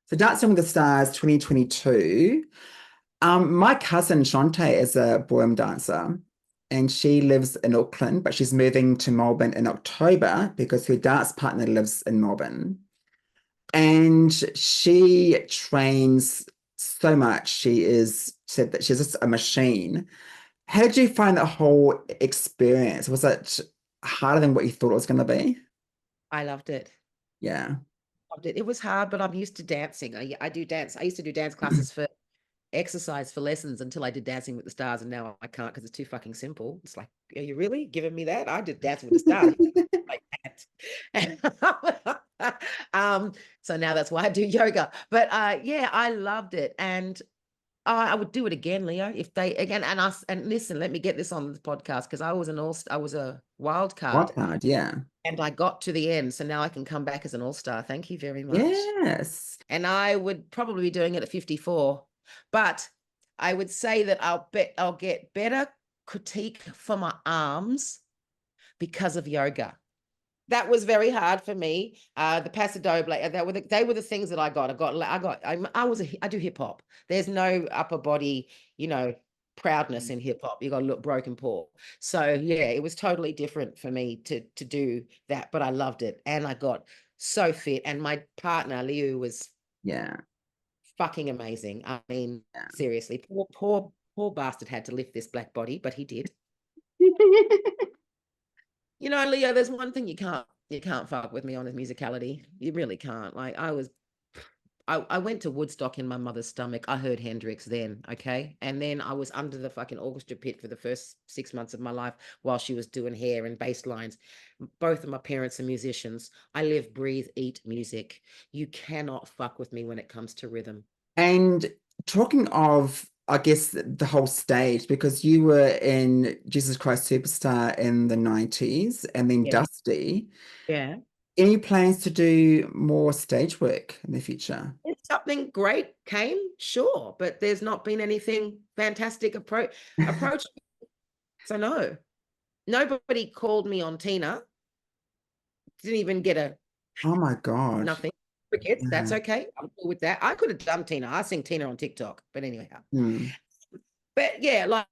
So Dancing with the Stars 2022. My cousin Shantae is a ballroom dancer and she lives in Auckland, but she's moving to Melbourne in October because her dance partner lives in Melbourne. And she trains so much. Said that she's just a machine. How did you find that whole experience? Was it harder than what you thought it was going to be? I loved it. Yeah. Loved it. It was hard, but I'm used to dancing. I do dance. I used to do dance classes for exercise for lessons until I did Dancing with the Stars, and now I can't because it's too fucking simple. It's like, are you really giving me that? I did Dancing with the Stars like that. So now that's why I do yoga. But yeah, I loved it, and I would do it again, Leo. If they again and listen, let me get this on the podcast because I was a wild card, Wild card, yeah. and I got to the end, so now I can come back as an all-star. Thank you very much. Yes. And I would probably be doing it at 54, but I would say that I'll get better critique for my arms because of yoga. That was very hard for me. The paso doble, they were the things that I got. I do hip hop. There's no upper body, proudness in hip hop. You got to look broken paw. So yeah, it was totally different for me to do that, but I loved it, and I got so fit. And my partner Leo was Yeah. fucking amazing. I mean, Yeah. seriously, poor bastard had to lift this black body, but he did. Leo, there's one thing you can't fuck with me on his musicality. You really can't. Like I went to Woodstock in my mother's stomach. I heard Hendrix then, okay? And then I was under the fucking orchestra pit for the first 6 months of my life while she was doing hair and bass lines. Both of my parents are musicians. I live, breathe, eat music. You cannot fuck with me when it comes to rhythm. And talking of, I guess, the whole stage, because you were in Jesus Christ Superstar in the 90s and then Yeah. Dusty. Yeah. Any plans to do more stage work in the future? If something great came, sure, but there's not been anything fantastic approach. So no, nobody called me on Tina. Didn't even get a Oh my God. nothing. Crickets, that's Yeah. okay. I'm cool with that. I could have done Tina. I sing Tina on TikTok, but anyway. Hmm. But yeah, like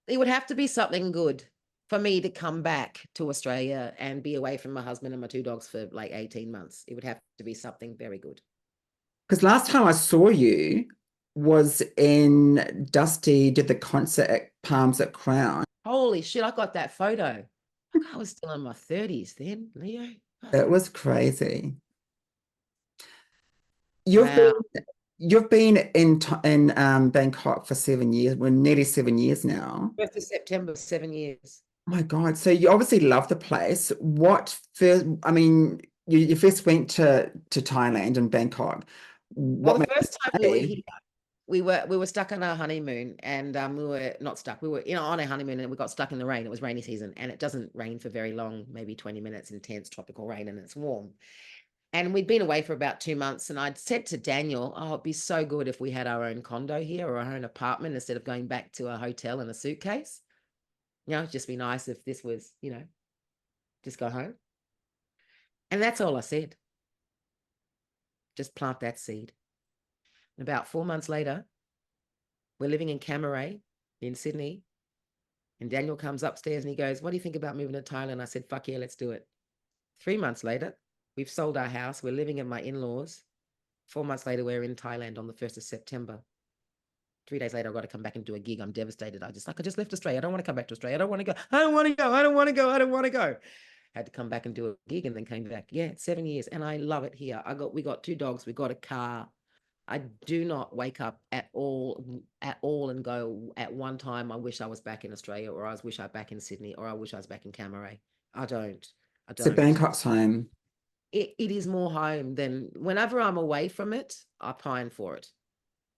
it would have to be something good for me to come back to Australia and be away from my husband and my two dogs for like 18 months. It would have to be something very good. Because last time I saw you was in Dusty did the concert at Palms at Crown. Holy shit, I got that photo. Like I was still in my 30s then, Leo. It was crazy. You've Wow. been you've been in Bangkok for 7 years. We're nearly 7 years now. 1st of September, 7 years. Oh my God. So you obviously love the place. What first, I mean, you first went to Thailand and Bangkok. Well, What the made you first time we were stay? here, we were stuck on our honeymoon, and we were not stuck. We were, on our honeymoon, and we got stuck in the rain. It was rainy season, and it doesn't rain for very long, maybe 20 minutes, intense tropical rain, and it's warm. And we'd been away for about 2 months, and I'd said to Daniel, "Oh, it'd be so good if we had our own condo here or our own apartment instead of going back to a hotel in a suitcase. It'd just be nice if this was, just go home." And that's all I said. Just plant that seed. And about 4 months later, we're living in Camaray in Sydney. And Daniel comes upstairs and he goes, "What do you think about moving to Thailand?" I said, "Fuck yeah, let's do it." 3 months later, we've sold our house. We're living in my in-laws. 4 months later, we're in Thailand on the 1st of September. 3 days later, I've got to come back and do a gig. I'm devastated. I just left Australia. I don't want to come back to Australia. I don't want to go. I don't want to go. I don't want to go. I don't want to go. Had to come back and do a gig and then came back. Yeah, 7 years. And I love it here. We got two dogs. We got a car. I do not wake up at all and go at one time, I wish I was back in Australia, or I wish I was back in Sydney, or I wish I was back in Camaray. I don't. I So don't. Bangkok's home. It is more home than whenever I'm away from it, I pine for it.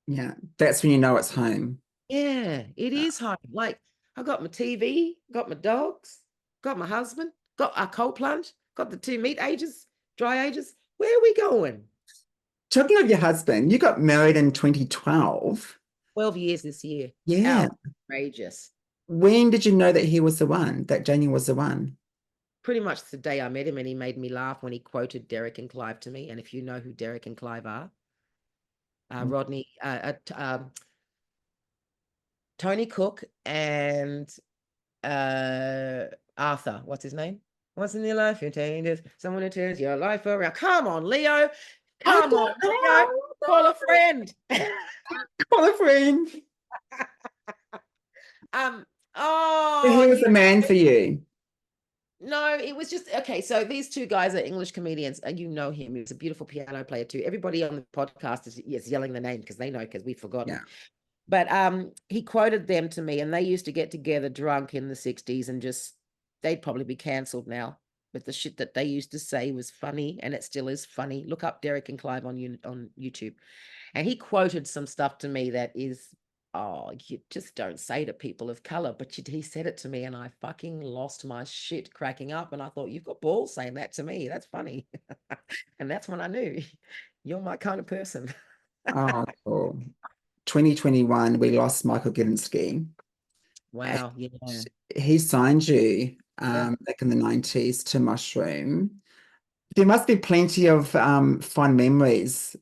Yeah. That's when you know it's home. Yeah, it is home. Like I got my TV, got my dogs, got my husband, got our cold plunge, got the two meat ages, dry ages. Where are we going? Talking of your husband, you got married in 2012. 12 years this year. Yeah. Outrageous. When did you know that he was the one, that Daniel was the one? Pretty much the day I met him, and he made me laugh when he quoted Derek and Clive to me. And if you know who Derek and Clive are, Rodney, Tony Cook, and Arthur. What's his name? What's in your life? It changes. Someone who turns your life around. Come on, Leo. I Come on, don't Leo. know. Call a friend. Call a friend. Oh, He was the man for you. no, it was just okay. So these two guys are English comedians, and you know him. He's a beautiful piano player too. Everybody on the podcast is yelling the name because they know, because we've forgotten. Yeah. But he quoted them to me, and they used to get together drunk in the 60s and just, they'd probably be cancelled now. But the shit that they used to say was funny, and it still is funny. Look up Derek and Clive on YouTube. And he quoted some stuff to me that is, oh, you just don't say to people of color. But he said it to me, and I fucking lost my shit cracking up. And I thought, you've got balls saying that to me. That's funny. And that's when I knew you're my kind of person. Oh, cool. 2021, we lost Michael Gudinski. Wow. Yeah. He signed you Yeah. back in the 90s to Mushroom. There must be plenty of fun memories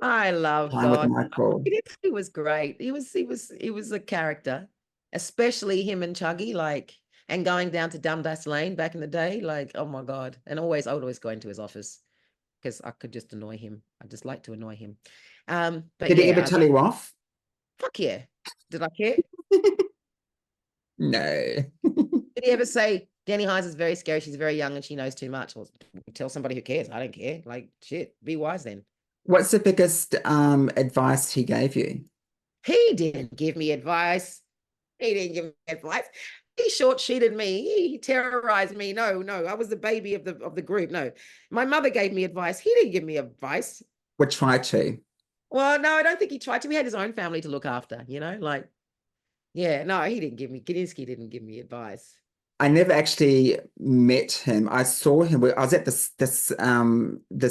I love time with God. Michael. He was great. He was a character, especially him and Chuggy, like, and going down to Dundas Lane back in the day, like, oh my God. And I would always go into his office because I could just annoy him. I just like to annoy him. But Did he ever yeah, tell you off? fuck yeah. Did I care? No. Did he ever say Deni Hines is very scary, she's very young and she knows too much? Well, tell somebody who cares. I don't care. Like, shit, be wise then. What's the biggest advice he gave you? He didn't give me advice. He didn't give me advice. He short sheeted me. He terrorized me. No, I was the baby of the group. No, my mother gave me advice. He didn't give me advice. Would try to. Well, no, I don't think he tried to. He had his own family to look after. Like, yeah, no, he didn't give me. Gudinski didn't give me advice. I never actually met him. I saw him. I was at this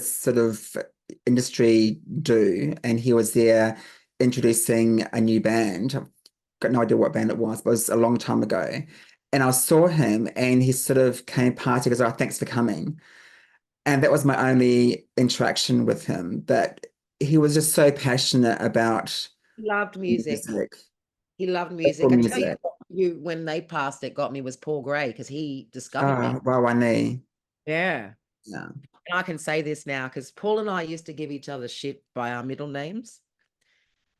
sort of industry do, and he was there introducing a new band. I've got no idea what band it was, but it was a long time ago. And I saw him, and he sort of came past. He goes, "Oh, thanks for coming." And that was my only interaction with him. But he was just so passionate about He loved music. music, He loved local music. I tell music. you, when they passed, it got me was Paul Gray because he discovered me. Ah, wow, I know. Yeah. Yeah. And I can say this now because Paul and I used to give each other shit by our middle names.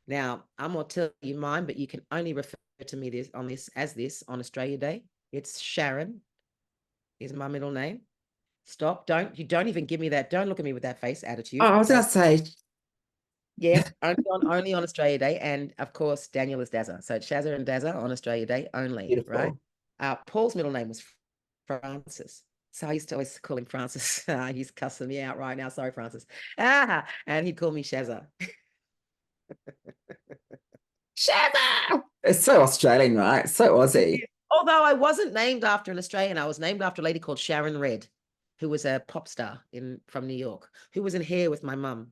Now, I'm going to tell you mine, but you can only refer to me this on Australia Day. It's Sharon is my middle name. Stop. You don't even give me that. Don't look at me with that face Oh, attitude. I was gonna say, Yeah, only on Australia Day. And of course, Daniel is Dazza. So it's Shazza and Dazza on Australia Day only, right? beautiful. Paul's middle name was Francis. So I used to always call him Francis. He's cussing me out right now. Sorry, Francis. And he'd call me Shazza. Shazza! It's so Australian, right? So Aussie. Although I wasn't named after an Australian, I was named after a lady called Sharon Red, who was a pop star from New York, who was in Hair with my mum.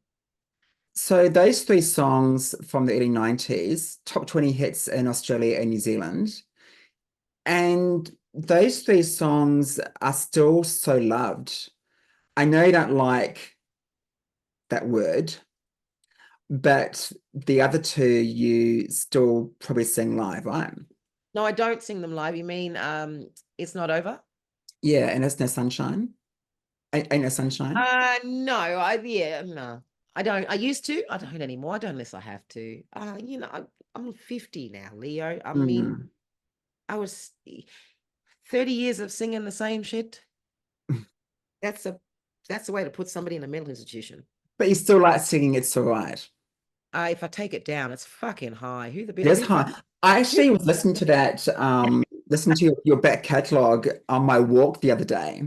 So those three songs from the early 90s, top 20 hits in Australia and New Zealand. And those three songs are still so loved. I know you don't like that word, but the other two you still probably sing live, right? No, I don't sing them live. You mean It's Not Over? Yeah, and it's No Sunshine. Ain't No Sunshine. No. I don't. I used to. I don't anymore. I don't unless I have to. I'm 50 now, Leo. I mean, Mm. I was 30 years of singing the same shit. That's the way to put somebody in a mental institution. But you still like singing It's All Right. If I take it down, it's fucking high. Who the bitch? It is hard. I actually was listening to that, listening to your back catalogue on my walk the other day.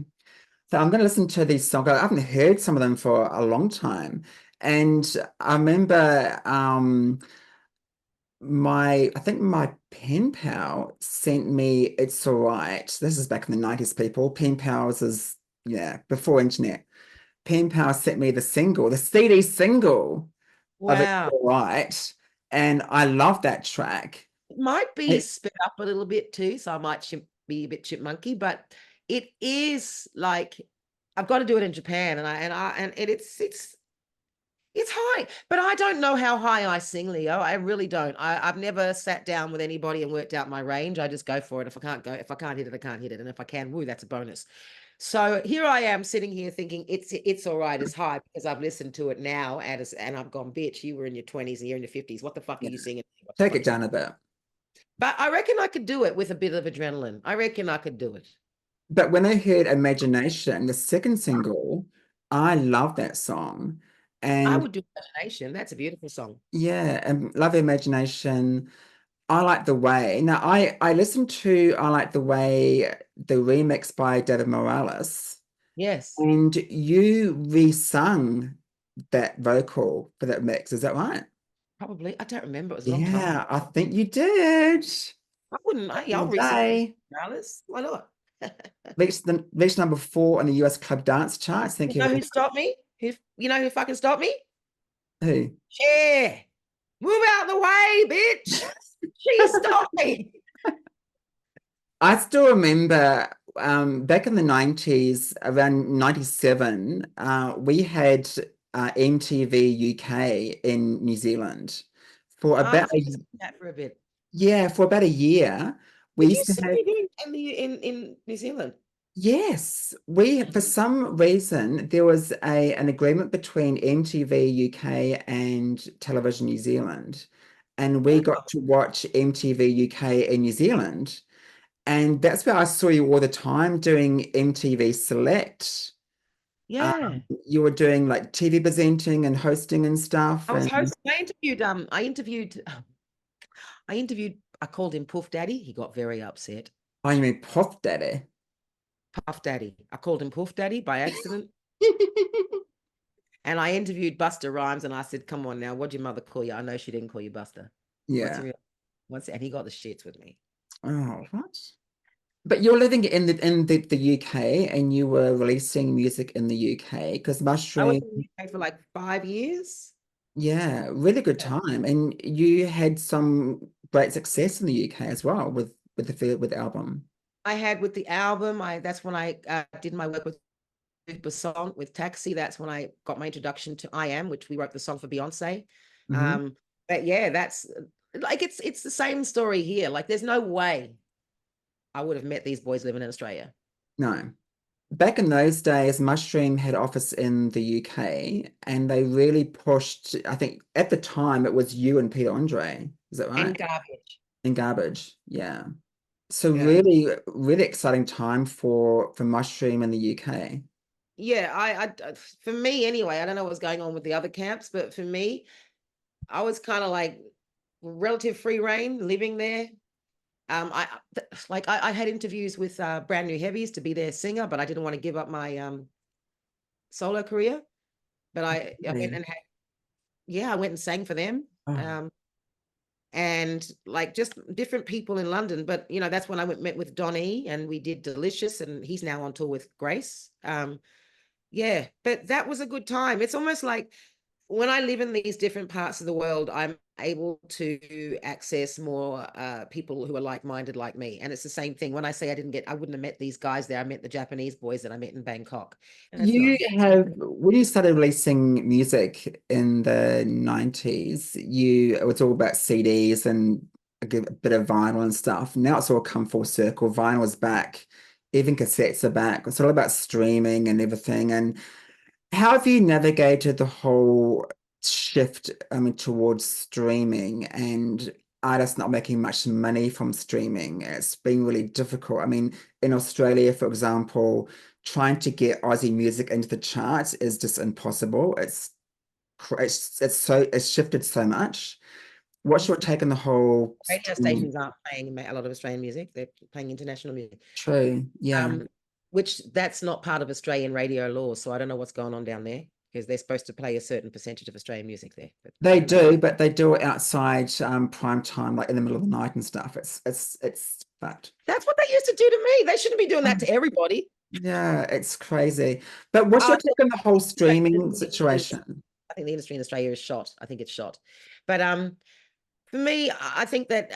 So I'm going to listen to these songs. I haven't heard some of them for a long time. And I remember I think my pen pal sent me It's All Right. This is back in the 90s, people. Pen pals is, yeah, before internet. Pen pal sent me the single, the CD single of It's Wow. All Right. And I love that track. It might be It, sped up a little bit too, so I might be a bit chipmunky, but it is like I've got to do it in Japan, and it's It's high, but I don't know how high I sing, Leo. I really don't. I've never sat down with anybody and worked out my range. I just go for it. If I can't hit it, I can't hit it. And if I can, woo, that's a bonus. So here I am sitting here thinking it's all right, it's high because I've listened to it now and I've gone, bitch, you were in your 20s and you're in your 50s. What the fuck are Yeah. you singing? What the Take fuck it is down a bit. But I reckon I could do it with a bit of adrenaline. I reckon I could do it. But when I heard Imagination, the second single, I love that song. I And would do Imagination. That's a beautiful song. yeah, and love Imagination. I like the way. Now I listened to I like the way the remix by David Morales, Yes, and you resung that vocal for that mix. Is that right? probably. I don't remember. It was a long time. Yeah, I think you did. I wouldn't. I'll resing Day. Alice. Why not? Reached number 4 on the US Club Dance charts. Thank You you. know who stopped me? You know who fucking stopped me? Who? Yeah. Move out the way, bitch. She stopped me. I still remember back in the 90s, around 97, we had MTV UK in New Zealand for I about must have seen that for a bit. for about a year. We Did you used to see have, me doing in New Zealand? yes, we for some reason there was an agreement between MTV UK and Television New Zealand, and we got Oh, to watch MTV UK in New Zealand. And that's where I saw you all the time doing MTV Select. yeah. You were doing like TV presenting and hosting and stuff. I was And hosting. I called him Puff Daddy. He got very upset. oh, you mean Puff Daddy? Puff Daddy. I called him Puff Daddy by accident. And I interviewed Buster Rhymes and I said, come on now, what'd your mother call you? I know she didn't call you Buster. What's Yeah. your real and he got the shits with me. Oh, what? But you're living in the UK and you were releasing music in the UK because I was Mushroom, in the UK for like 5 years. yeah, really good time. And you had some great success in the UK as well with the album. I had with the album, that's when I did my work with song with Taxi. That's when I got my introduction to I Am, which we wrote the song for Beyonce. Hmm. But yeah, that's like it's the same story here. Like there's no way I would have met these boys living in Australia. No. Back in those days, Mushroom had office in the UK and they really pushed, I think at the time it was you and Peter Andre. Is that right? And garbage. And Garbage. Yeah. So Yeah. really, really exciting time for Mushroom in the UK. Yeah, for me anyway, I don't know what's going on with the other camps, but for me, I was kind of like relative free reign living there. I had interviews with Brand New Heavies to be their singer, but I didn't want to give up my solo career. But I went Really? and I went and sang for them. Oh, Um, and like just different people in London. But that's when I met with Donny and we did Delicious, and he's now on tour with Grace. Yeah, but that was a good time. It's almost like when I live in these different parts of the world, I'm able to access more people who are like-minded like me. And it's the same thing. When I say I wouldn't have met these guys there. I met the Japanese boys that I met in Bangkok. And it's you nice. have, when you started releasing music in the 90s, it was all about CDs and a bit of vinyl and stuff. Now it's all come full circle. Vinyl is back, even cassettes are back. It's all about streaming and everything. And how have you navigated the whole shift, I mean, towards streaming and artists not making much money from streaming? It's been really difficult. I mean, in Australia, for example, trying to get Aussie music into the charts is just impossible. It's shifted so much. What's your take on the whole Radio streaming? stations aren't playing a lot of Australian music. They're playing international music. True, yeah. Which that's not part of Australian radio law. So I don't know what's going on down there because they're supposed to play a certain percentage of Australian music there. But I They don't know. do, but they do it outside prime time, like in the middle of the night and stuff. It's fucked. That's what they used to do to me. They shouldn't be doing that to everybody. Yeah, it's crazy. But what's your Uh, take on the whole I streaming situation? think the industry in Australia is shot. I think it's shot. But for me, I think that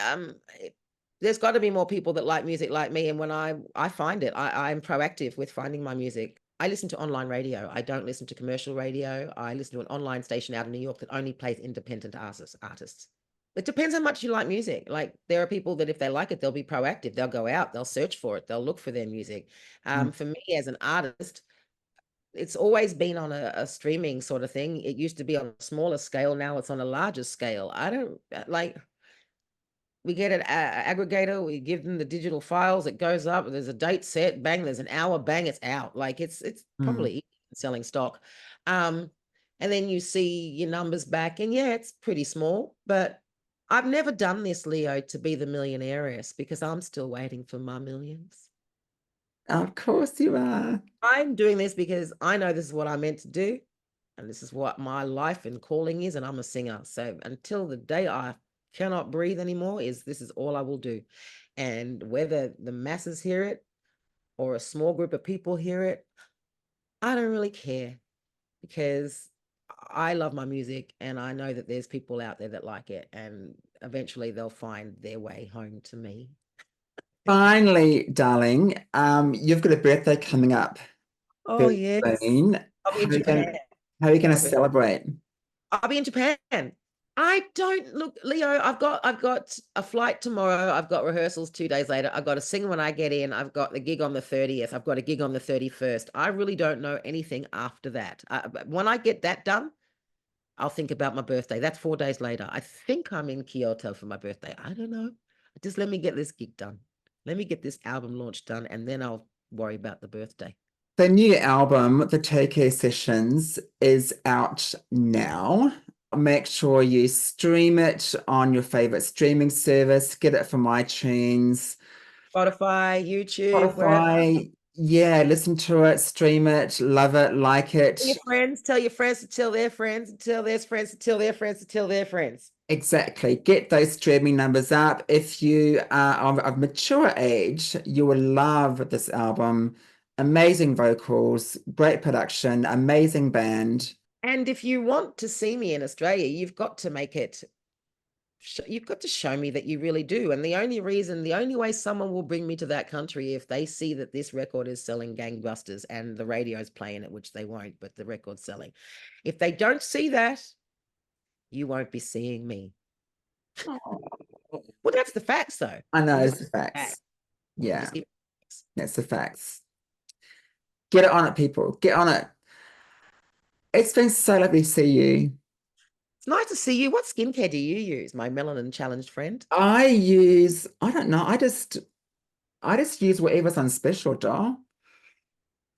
there's got to be more people that like music like me. And when I find it, I'm proactive with finding my music. I listen to online radio. I don't listen to commercial radio. I listen to an online station out in New York that only plays independent artists. It depends how much you like music. Like there are people that if they like it, they'll be proactive. They'll go out, they'll search for it, they'll look for their music. For me as an artist, it's always been on a streaming sort of thing. It used to be on a smaller scale. Now it's on a larger scale. I don't like, we get an aggregator, we give them the digital files, it goes up, there's a date set, bang, there's an hour, bang, it's out. Like it's probably selling stock. And then you see your numbers back, and yeah, it's pretty small, but I've never done this, Leo, to be the millionaires, because I'm still waiting for my millions. Of course you are. I'm doing this because I know this is what I'm meant to do, and this is what my life and calling is, and I'm a singer. So until the day I cannot breathe anymore, this is all I will do. And whether the masses hear it or a small group of people hear it, I don't really care, because I love my music and I know that there's people out there that like it, and eventually they'll find their way home to me. Finally, darling, you've got a birthday coming up Oh very yes. soon. I'll be in Japan. How are you going to celebrate? I'll be in Japan. I don't look, Leo, I've got a flight tomorrow. I've got rehearsals 2 days later. I've got to sing when I get in. I've got the gig on the 30th. I've got a gig on the 31st. I really don't know anything after that. But when I get that done, I'll think about my birthday. That's 4 days later. I think I'm in Kyoto for my birthday. I don't know. Just let me get this gig done. Let me get this album launch done, and then I'll worry about the birthday. The new album, The Tokyo Sessions, is out now. Make sure you stream it on your favorite streaming service. Get it from iTunes, Spotify, YouTube, wherever. Spotify. Yeah, listen to it, stream it, love it, like it. Tell your friends to tell their friends, to tell their friends, to tell their friends, to tell their friends. Exactly. Get those streaming numbers up. If you are of mature age, you will love this album. Amazing vocals, great production, amazing band. And if you want to see me in Australia, you've got to make it, you've got to show me that you really do. And the only way someone will bring me to that country, if they see that this record is selling gangbusters and the radio's playing it, which they won't, but the record's selling. If they don't see that, you won't be seeing me. Well, that's the facts, though. I know, it's the facts. Yeah, that's the facts. Get it on it, people. Get on it. It's been so lovely to see you. It's nice to see you. What skincare do you use, my melanin challenged friend? I don't know. I just use whatever's on special, doll.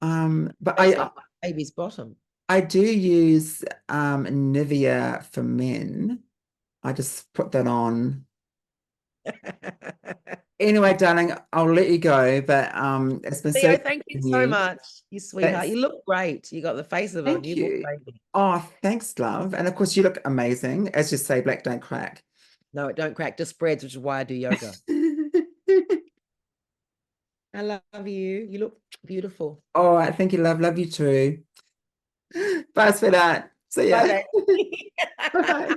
But That's like my baby's bottom. I do use Nivea for men. I just put that on. Anyway, darling, I'll let you go. But it's been Leo, so thank you so much. You sweetheart. You look great. You got the face of a newborn baby. Oh, thanks, love. And of course, you look amazing. As you say, black don't crack. No, it don't crack, just spreads, which is why I do yoga. I love you. You look beautiful. All right, thank you, love. Love you too. Bye, sweetheart. See ya. Bye. Bye.